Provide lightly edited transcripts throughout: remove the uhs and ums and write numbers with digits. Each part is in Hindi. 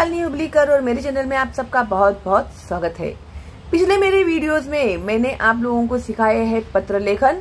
शालिनी हुबलीकर और मेरे चैनल में आप सबका बहुत बहुत स्वागत है। पिछले मेरे वीडियोस में मैंने आप लोगों को सिखाया है पत्र लेखन,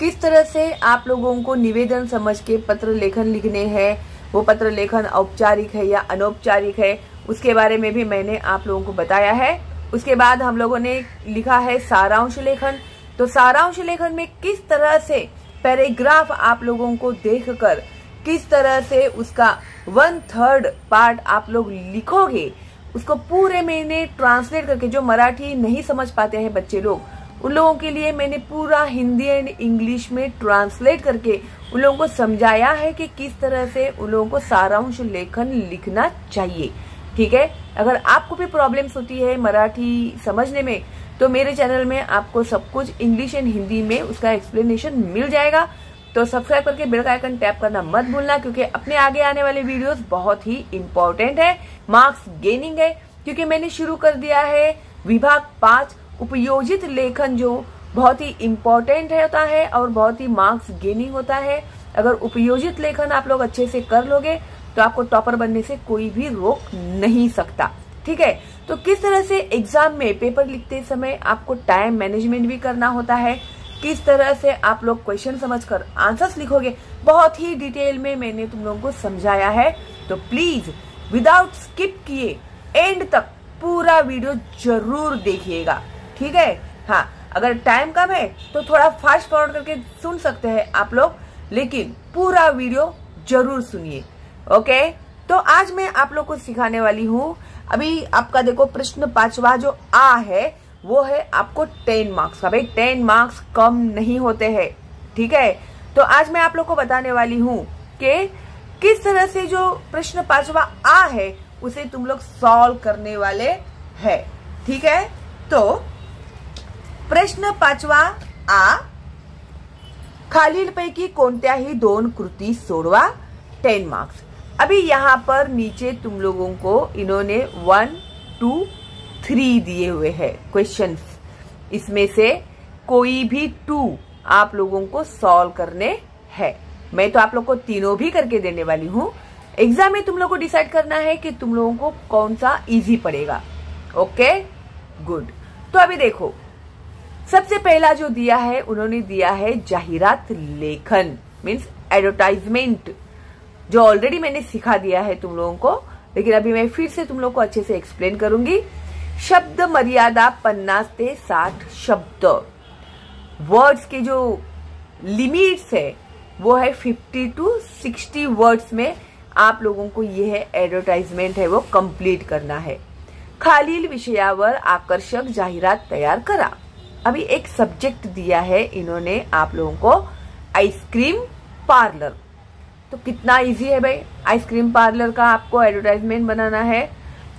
किस तरह से आप लोगों को निवेदन समझ के पत्र लेखन लिखने हैं, वो पत्र लेखन औपचारिक है या अनौपचारिक है, उसके बारे में भी मैंने आप लोगों को बताया है। उसके बाद हम लोगों ने लिखा है सारांश लेखन। तो सारांश लेखन में किस तरह से पैराग्राफ आप लोगों को देखकर किस तरह से उसका 1/3 पार्ट आप लोग लिखोगे, उसको पूरे मैंने ट्रांसलेट करके, जो मराठी नहीं समझ पाते हैं बच्चे लोग, उन लोगों के लिए मैंने पूरा हिंदी एंड इंग्लिश में ट्रांसलेट करके उन लोगों को समझाया है कि किस तरह से उन लोगों को सारांश लेखन लिखना चाहिए। ठीक है, अगर आपको भी प्रॉब्लम्स होती है मराठी समझने में, तो मेरे चैनल में आपको सब कुछ इंग्लिश एंड हिंदी में उसका एक्सप्लेनेशन मिल जाएगा। तो सब्सक्राइब करके बेल का आइकन टैप करना मत भूलना, क्योंकि अपने आगे आने वाले वीडियोस बहुत ही इम्पोर्टेंट है, मार्क्स गेनिंग है। क्योंकि मैंने शुरू कर दिया है विभाग 5 उपयोजित लेखन, जो बहुत ही इम्पोर्टेंट होता है और बहुत ही मार्क्स गेनिंग होता है। अगर उपयोजित लेखन आप लोग अच्छे से कर लोगे तो आपको टॉपर बनने से कोई भी रोक नहीं सकता। ठीक है, तो किस तरह से एग्जाम में पेपर लिखते समय आपको टाइम मैनेजमेंट भी करना होता है, किस तरह से आप लोग क्वेश्चन समझकर आंसर्स लिखोगे, बहुत ही डिटेल में मैंने तुम लोगों को समझाया है। तो प्लीज विदाउट स्किप किए एंड तक पूरा वीडियो जरूर देखिएगा। ठीक है, हाँ, अगर टाइम कम है तो थोड़ा फास्ट फॉरवर्ड करके सुन सकते हैं आप लोग, लेकिन पूरा वीडियो जरूर सुनिए। ओके, तो आज मैं आप लोग को सिखाने वाली हूँ, अभी आपका देखो प्रश्न 5वां जो आ है वो है आपको 10 मार्क्स का। भाई 10 मार्क्स कम नहीं होते हैं। ठीक है, तो आज मैं आप लोग को बताने वाली हूँ कि किस तरह से जो प्रश्न 5वां आ है उसे तुम लोग सॉल्व करने वाले हैं। ठीक है, तो प्रश्न 5वां आ, खालीलपैकी कोणत्याही 2 कृती सोडवा, 10 मार्क्स। अभी यहाँ पर नीचे तुम लोगों को इन्होंने 1, 2, 3 दिए हुए हैं क्वेश्चंस। इसमें से कोई भी 2 आप लोगों को सॉल्व करने हैं। मैं तो आप लोग को तीनों भी करके देने वाली हूँ। एग्जाम में तुम लोग को डिसाइड करना है कि तुम लोगों को कौन सा इजी पड़ेगा। Okay, good. तो अभी देखो, सबसे पहला जो दिया है, उन्होंने दिया है जाहिरात लेखन, मीन्स एडवर्टाइजमेंट, जो ऑलरेडी मैंने सिखा दिया है तुम लोगों को, लेकिन अभी मैं फिर से तुम लोग को अच्छे से एक्सप्लेन करूंगी। शब्द मर्यादा 50 से 60 शब्द, वर्ड्स के जो लिमिट्स है वो है 50 to 60 वर्ड्स में आप लोगों को ये है एडवर्टाइजमेंट है वो कंप्लीट करना है। खालील विषयावर आकर्षक जाहिरात तैयार करा। अभी एक सब्जेक्ट दिया है इन्होंने आप लोगों को, आइसक्रीम पार्लर। तो कितना इजी है भाई, आइसक्रीम पार्लर का आपको एडवर्टाइजमेंट बनाना है,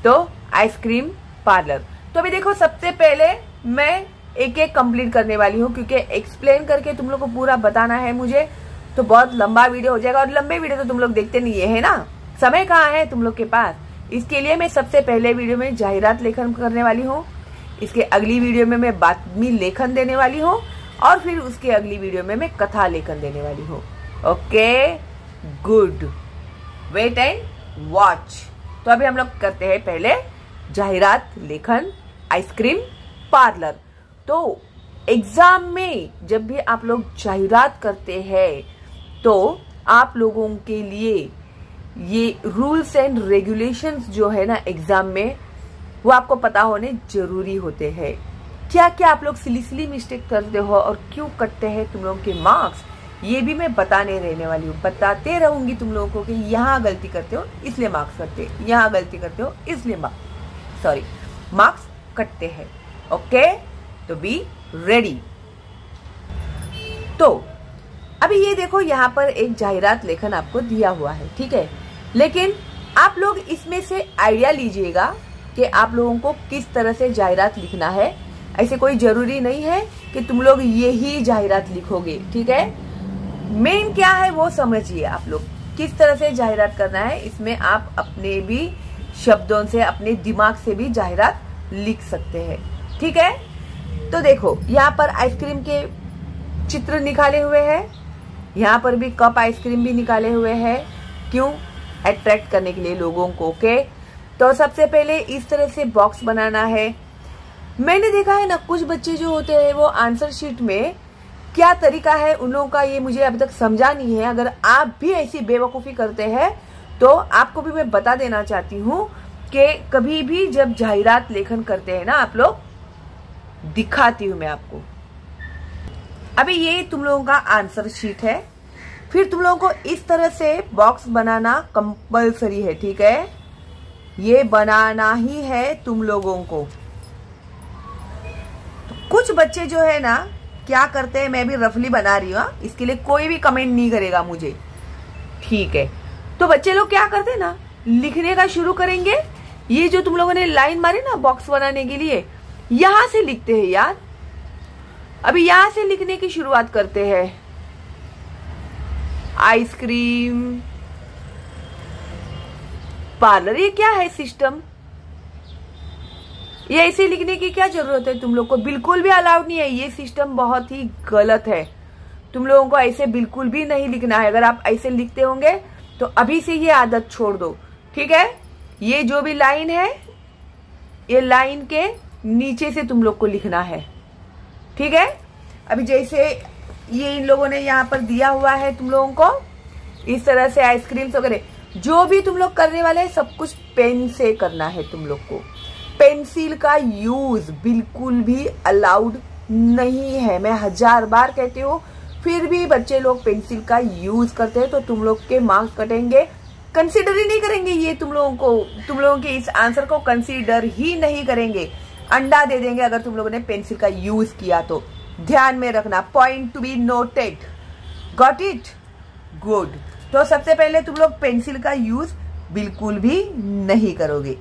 तो आइसक्रीम पार्लर। तो अभी देखो, सबसे पहले मैं एक एक कंप्लीट करने वाली हूँ, क्योंकि एक्सप्लेन करके तुम लोग को पूरा बताना है मुझे, तो बहुत लंबा वीडियो हो जाएगा, और लंबे वीडियो तो तुम लोग देखते नहीं है ना, समय कहाँ है तुम लोग के पास। इसके लिए मैं सबसे पहले वीडियो में जाहिरात लेखन करने वाली हूँ, इसके अगली वीडियो में मैं बातमी लेखन देने वाली हूँ, और फिर उसके अगली वीडियो में मैं कथा लेखन देने वाली हूँ। Okay, good, wait and watch. तो अभी हम लोग करते हैं पहले जाहिरात लेखन, आइसक्रीम पार्लर। तो एग्जाम में जब भी आप लोग जाहिरात करते हैं तो आप लोगों के लिए ये रूल्स एंड रेगुलेशंस जो है ना एग्जाम में, वो आपको पता होने जरूरी होते हैं। क्या क्या आप लोग सिली मिस्टेक करते हो और क्यों कटते हैं तुम लोगों के मार्क्स, ये भी मैं बताने रहने वाली हूँ, बताते रहूंगी तुम लोगों को कि यहाँ गलती करते हो इसलिए मार्क्स कटते, यहाँ गलती करते हो इसलिए मार्क्स कटते हैं। ओके, तो बी रेडी। तो अभी ये देखो, यहाँ पर एक जाहिरात लेखन आपको दिया हुआ है। ठीक है, लेकिन आप लोग इसमें से आइडिया लीजिएगा कि आप लोगों को किस तरह से जाहिरात लिखना है। ऐसे कोई जरूरी नहीं है कि तुम लोग यही जाहिरात लिखोगे। ठीक है, मेन क्या है वो समझिए, आप लोग किस तरह से जाहिरात करना है। इसमें आप अपने भी शब्दों से, अपने दिमाग से भी जाहिरात लिख सकते हैं। ठीक है, तो देखो यहाँ पर आइसक्रीम के चित्र निकाले हुए हैं, यहाँ पर भी कप आइसक्रीम भी निकाले हुए हैं। क्यों? अट्रैक्ट करने के लिए लोगों को। ओके, तो सबसे पहले इस तरह से बॉक्स बनाना है। मैंने देखा है ना, कुछ बच्चे जो होते हैं वो आंसर शीट में क्या तरीका है उन लोगों का, ये मुझे अभी तक समझा नहीं है। अगर आप भी ऐसी बेवकूफ़ी करते हैं तो आपको भी मैं बता देना चाहती हूँ कि कभी भी जब जाहिरात लेखन करते हैं ना आप लोग, दिखाती हूँ मैं आपको। अभी ये तुम लोगों का आंसर शीट है। फिर तुम लोगों को इस तरह से बॉक्स बनाना कंपलसरी है, ठीक है? ये बनाना ही है तुम लोगों को। तो कुछ बच्चे जो है ना क्या करते हैं, मैं भी रफली बना रही हूँ, इसके लिए कोई भी कमेंट नहीं करेगा मुझे, ठीक है? तो बच्चे लोग क्या करते हैं ना, लिखने का शुरू करेंगे। ये जो तुम लोगों ने लाइन मारी ना बॉक्स बनाने के लिए, यहां से लिखते हैं यार। अभी यहां से लिखने की शुरुआत करते हैं। आइसक्रीम पार्लर, ये क्या है सिस्टम? ये ऐसे लिखने की क्या जरूरत है तुम लोग को? बिल्कुल भी अलाउड नहीं है, ये सिस्टम बहुत ही गलत है। तुम लोगों को ऐसे बिल्कुल भी नहीं लिखना है। अगर आप ऐसे लिखते होंगे तो अभी से ये आदत छोड़ दो, ठीक है? ये जो भी लाइन है, ये लाइन के नीचे से तुम लोग को लिखना है, ठीक है? अभी जैसे ये इन लोगों ने यहाँ पर दिया हुआ है तुम लोगों को, इस तरह से आइसक्रीम्स वगैरह जो भी तुम लोग करने वाले हैं सब कुछ पेन से करना है तुम लोग को। पेंसिल का यूज बिल्कुल भी अलाउड नहीं है। मैं 1000 बार कहती हूँ, फिर भी बच्चे लोग पेंसिल का यूज करते हैं तो तुम लोग के मार्क्स कटेंगे। कंसीडर ही नहीं करेंगे ये तुम लोगों के इस आंसर को कंसीडर ही नहीं करेंगे, अंडा दे देंगे अगर तुम लोगों ने पेंसिल का यूज किया तो। ध्यान में रखना, point to be noted, got it? Good. तो सबसे पहले तुम लोग पेंसिल का यूज बिल्कुल भी नहीं करोगे।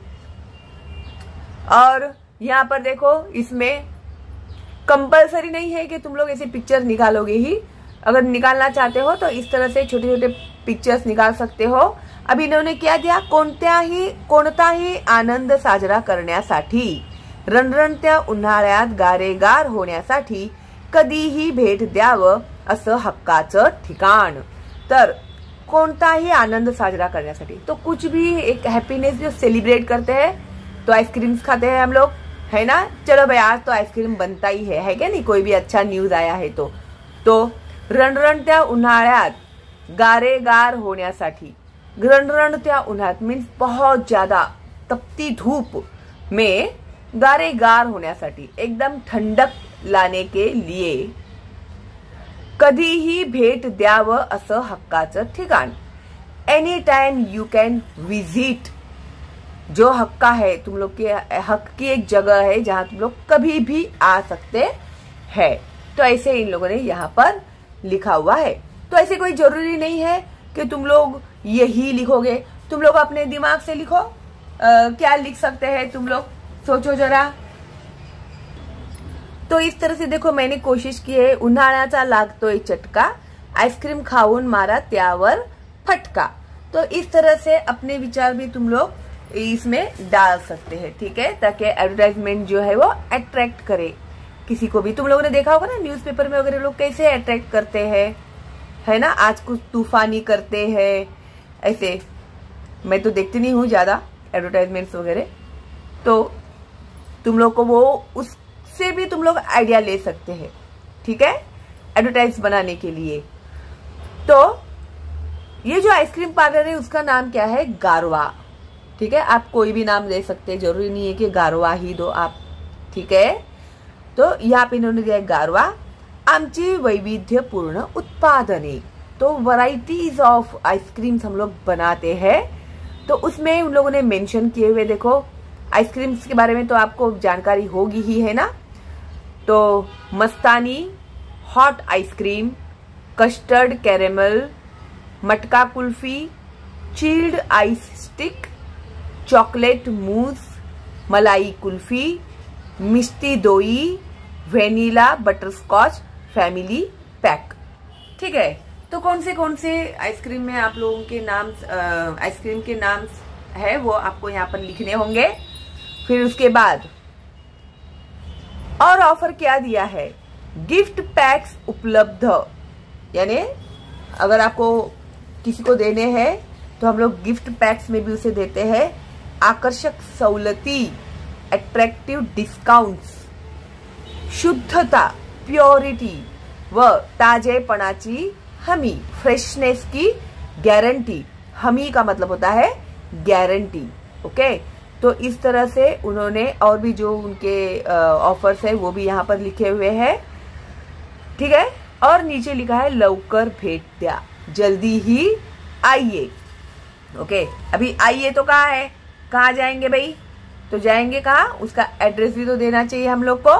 और यहाँ पर देखो, इसमें कंपलसरी नहीं है कि तुम लोग ऐसे पिक्चर निकालोगे ही। अगर निकालना चाहते हो तो इस तरह से छोटे छोटे पिक्चर्स निकाल सकते हो। अब इन्होंने क्या दिया, कोणताही आनंद साजरा करण्यासाठी, रणरणत्या उन्हाळ्यात गारेगार होण्यासाठी कधीही भेट द्यावं असं हक्काचं ठिकाण। तर कोणताही आनंद साजरा करण्यासाठी, तो कुछ भी एक हैप्पीनेस जो सेलिब्रेट करते हैं तो आइसक्रीम्स खाते हैं हम लोग, है ना? चलो भाई, आज तो आइसक्रीम बनता ही है क्या नहीं? कोई भी अच्छा न्यूज आया है तो रणरणत्या उन्हाळ्यात गारेगार होण्यासाठी, रणरणत्या उन्हाळ्यात मीन्स बहुत ज्यादा तपती धूप में गारेगार होण्यासाठी, एकदम ठंडक लाने के लिए कधीही भेट द्यावं असं हक्काचं ठिकाण। Any time you can visit. जो हक्का है तुम लोग के हक की एक जगह है जहां तुम लोग कभी भी आ सकते हैं। तो ऐसे इन लोगों ने यहाँ पर लिखा हुआ है। तो ऐसे कोई जरूरी नहीं है कि तुम लोग यही लिखोगे। तुम लोग अपने दिमाग से लिखो, क्या लिख सकते हैं तुम लोग, सोचो जरा। तो इस तरह से देखो, मैंने कोशिश की है। उन्हाळ्याचा लागतोय चटका, आइसक्रीम खाऊन मारा त्यावर फटका। तो इस तरह से अपने विचार भी तुम लोग इसमें डाल सकते हैं, ठीक है? ताकि एडवर्टाइजमेंट जो है वो अट्रैक्ट करे किसी को भी। तुम लोगों ने देखा होगा ना न्यूज़पेपर में वगैरह लोग कैसे अट्रैक्ट करते हैं, है ना? आज कुछ तूफानी करते हैं ऐसे। मैं तो देखती नहीं हूँ ज्यादा एडवर्टाइजमेंट्स वगैरह, तो तुम लोग को वो उससे भी तुम लोग आइडिया ले सकते हैं, ठीक है? एडवर्टाइज बनाने के लिए। तो ये जो आइसक्रीम पार्लर है उसका नाम क्या है? गारवा, ठीक है? आप कोई भी नाम दे सकते हैं, जरूरी नहीं है कि गारवा ही दो आप, ठीक है? तो यहाँ पे इन्होंने दिया गारवा। आमची वैविध्यपूर्ण उत्पादने, तो वैरायटीज ऑफ आइसक्रीम्स हम लोग बनाते हैं। तो उसमें उन लोगों ने मेंशन किए हुए, देखो आइसक्रीम्स के बारे में तो आपको जानकारी होगी ही, है ना? तो मस्तानी हॉट आइसक्रीम, कस्टर्ड कैरेमल, मटका kulfi, chilled ice stick, chocolate mousse, मलाई कुल्फी, मिष्टी दोई, वेनिला बटरस्कॉच, फैमिली पैक, ठीक है? तो कौन से आइसक्रीम में आप लोगों के नाम, आइसक्रीम के नाम है वो आपको यहाँ पर लिखने होंगे। फिर उसके बाद और ऑफर क्या दिया है? गिफ्ट पैक्स उपलब्ध, यानी अगर आपको किसी को देने हैं तो हम लोग गिफ्ट पैक्स में भी उसे देते हैं। आकर्षक सवलती, अट्रॅक्टिव्ह डिस्काउंट्स, शुद्धता, प्योरिटी व ताजेपणाची हमी, फ्रेशनेस की गारंटी। हमी का मतलब होता है गारंटी। ओके, तो इस तरह से उन्होंने और भी जो उनके ऑफर्स है वो भी यहाँ पर लिखे हुए हैं। ठीक है, और नीचे लिखा है लवकर भेट द्या, जल्दी ही आइए। ओके, अभी आइए तो कहाँ है, कहाँ जाएंगे भाई? तो जाएंगे कहाँ, उसका एड्रेस भी तो देना चाहिए हम लोग को।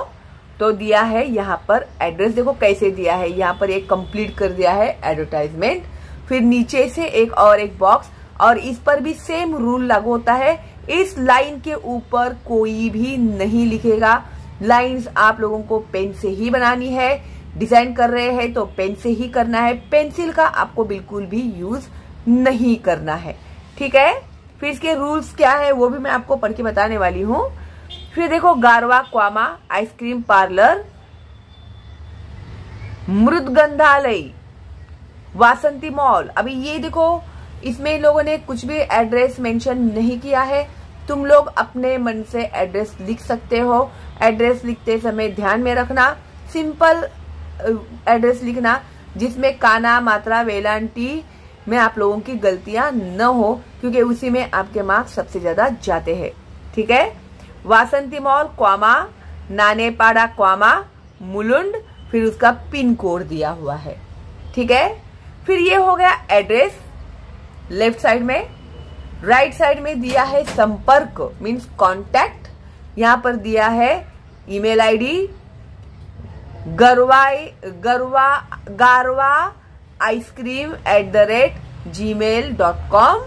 तो दिया है यहाँ पर एड्रेस, देखो कैसे दिया है, यहाँ पर एक कंप्लीट कर दिया है एडवर्टाइजमेंट, फिर नीचे से एक बॉक्स, और इस पर भी सेम रूल लागू होता है। इस लाइन के ऊपर कोई भी नहीं लिखेगा। लाइंस आप लोगों को पेन से ही बनानी है, डिजाइन कर रहे हैं तो पेन से ही करना है, पेंसिल का आपको बिल्कुल भी यूज नहीं करना है। ठीक है, फिर इसके रूल्स क्या है वो भी मैं आपको पढ़ के बताने वाली हूँ। फिर देखो, गारवा क्वामा आइसक्रीम पार्लर, मृदगंधालय, वासंती मॉल। अभी ये देखो, इसमें लोगों ने कुछ भी एड्रेस मेंशन नहीं किया है। तुम लोग अपने मन से एड्रेस लिख सकते हो। एड्रेस लिखते समय ध्यान में रखना, सिंपल एड्रेस लिखना जिसमें काना, मात्रा, वेलांटी में आप लोगों की गलतियां न हो, क्योंकि उसी में आपके मार्क्स सबसे ज्यादा जाते हैं। ठीक है, वासंती मॉल क्वामा, नानेपाड़ा क्वामा, मुलुंड, फिर उसका पिन कोड दिया हुआ है। ठीक है, फिर ये हो गया एड्रेस लेफ्ट साइड में। राइट साइड में दिया है संपर्क मीन्स कांटेक्ट, यहां पर दिया है ईमेल आईडी गारवा आइसक्रीम @gmail.com।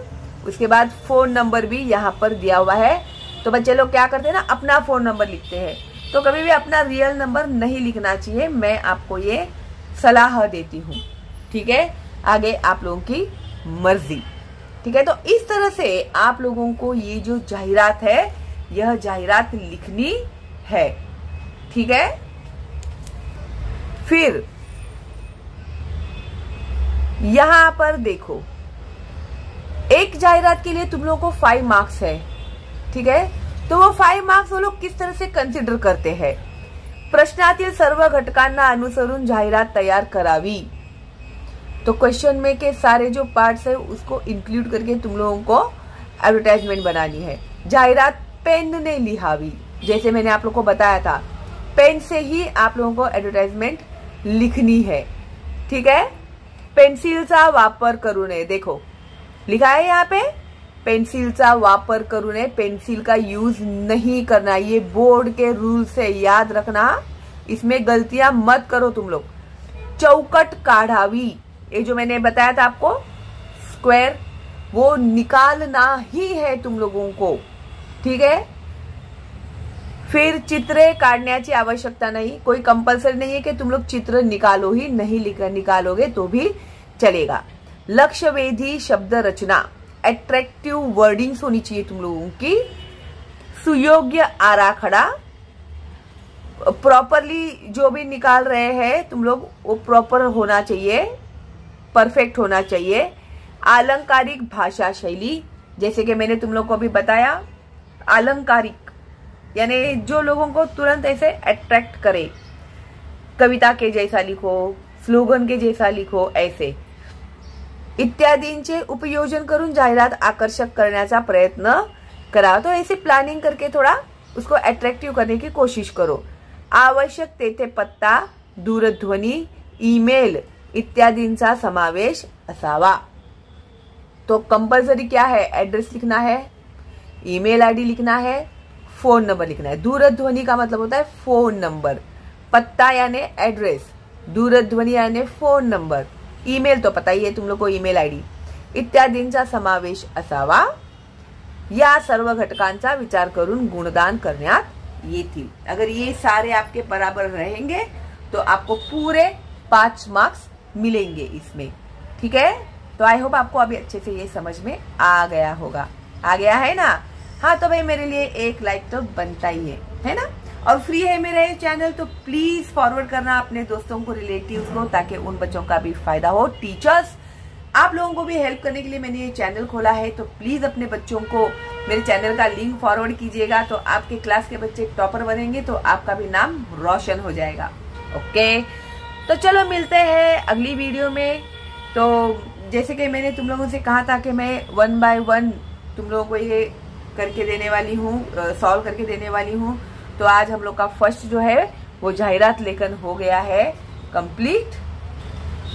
उसके बाद फोन नंबर भी यहाँ पर दिया हुआ है। तो बच्चे लोग क्या करते हैं ना, अपना फोन नंबर लिखते हैं, तो कभी भी अपना रियल नंबर नहीं लिखना चाहिए, मैं आपको ये सलाह देती हूँ। ठीक है, आगे आप लोगों की मर्जी। ठीक है, तो इस तरह से आप लोगों को ये जो जाहिरात है, यह जाहिरात लिखनी है। ठीक है, फिर यहां पर देखो, एक जाहिरात के लिए तुम लोगों को 5 मार्क्स है। ठीक है, तो वो 5 मार्क्स वो लोग किस तरह से कंसिडर करते हैं? प्रश्नातील सर्व घटकांना अनुसरून जाहिरात तैयार करावी। तो क्वेश्चन में के सारे जो पार्ट्स है उसको इंक्लूड करके तुम लोगों को एडवर्टाइजमेंट बनानी है। जाहिरात पेन ने लिहावी, जैसे मैंने आप लोगों को बताया था, पेन से ही आप लोगों को एडवर्टाइजमेंट लिखनी है। ठीक है, पेन्सिलचा वापर करू नये, देखो लिखा है यहाँ पे पेन्सिलचा वापर करू नये, पेंसिल का यूज नहीं करना। ये बोर्ड के रूल से याद रखना, इसमें गलतियां मत करो तुम लोग। चौकट काढ़ावी, ये जो मैंने बताया था आपको स्क्वायर, वो निकालना ही है तुम लोगों को। ठीक है, फिर चित्रे काढण्याची आवश्यकता नहीं, कोई कंपल्सरी नहीं है कि तुम लोग चित्र निकालो ही, नहीं निकालोगे तो भी चलेगा। लक्ष्यवेधी शब्द रचना, अट्रैक्टिव वर्डिंग्स होनी चाहिए तुम लोगों की। सुयोग्य आराखड़ा, प्रॉपरली जो भी निकाल रहे हैं तुम लोग वो प्रॉपर होना चाहिए, परफेक्ट होना चाहिए। अलंकारिक भाषा शैली, जैसे कि मैंने तुम लोग को अभी बताया, अलंकारिक यानी जो लोगों को तुरंत ऐसे अट्रैक्ट करे, कविता के जैसा लिखो, स्लोगन के जैसा लिखो, ऐसे इत्यादींचे उपयोजन करून जाहिरात आकर्षक करण्याचा प्रयत्न करा। तो ऐसे प्लानिंग करके थोड़ा उसको अट्रैक्टिव करने की कोशिश करो। आवश्यक तेथे पत्ता, दूरध्वनी, ईमेल इत्यादींचा समावेश असावा। तो कंपल्सरी क्या है, एड्रेस लिखना है, ईमेल आईडी लिखना है, फोन नंबर लिखना है। दूरध्वनि का मतलब होता है फोन नंबर, पत्ता यानी एड्रेस, दूरध्वनि यानी फोन नंबर, ईमेल तो पता ही है तुम लोग को, ईमेल आईडी इत्यादींचा समावेश असावा। या सर्व घटकांचा विचार करून गुणदान करण्यात येतील। अगर ये सारे आपके बराबर रहेंगे तो आपको पूरे 5 मार्क्स मिलेंगे इसमें। ठीक है, तो आई होप आपको अभी अच्छे से ये समझ में आ गया होगा। आ गया है ना? हाँ, तो भाई मेरे लिए एक लाइक तो बनता ही है ना? और फ्री है मेरा ये चैनल, तो प्लीज फॉरवर्ड करना अपने दोस्तों को, रिलेटिव्स को, ताकि उन बच्चों का भी फायदा हो। टीचर्स, आप लोगों को भी हेल्प करने के लिए मैंने ये चैनल खोला है, तो प्लीज अपने बच्चों को मेरे चैनल का लिंक फॉरवर्ड कीजिएगा, तो आपके क्लास के बच्चे टॉपर बनेंगे तो आपका भी नाम रोशन हो जाएगा। ओके, तो चलो मिलते हैं अगली वीडियो में। तो जैसे कि मैंने तुम लोगों से कहा था कि मैं 1 बाय 1 तुम लोगों को ये करके देने वाली हूँ, सॉल्व करके देने वाली हूँ। तो आज हम लोग का फर्स्ट जो है वो जाहिरात लेखन हो गया है कंप्लीट।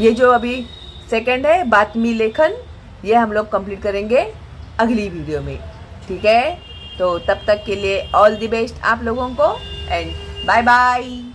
ये जो अभी सेकंड है बातमी लेखन, ये हम लोग कंप्लीट करेंगे अगली वीडियो में। ठीक है, तो तब तक के लिए ऑल द बेस्ट आप लोगों को एंड बाय बाय।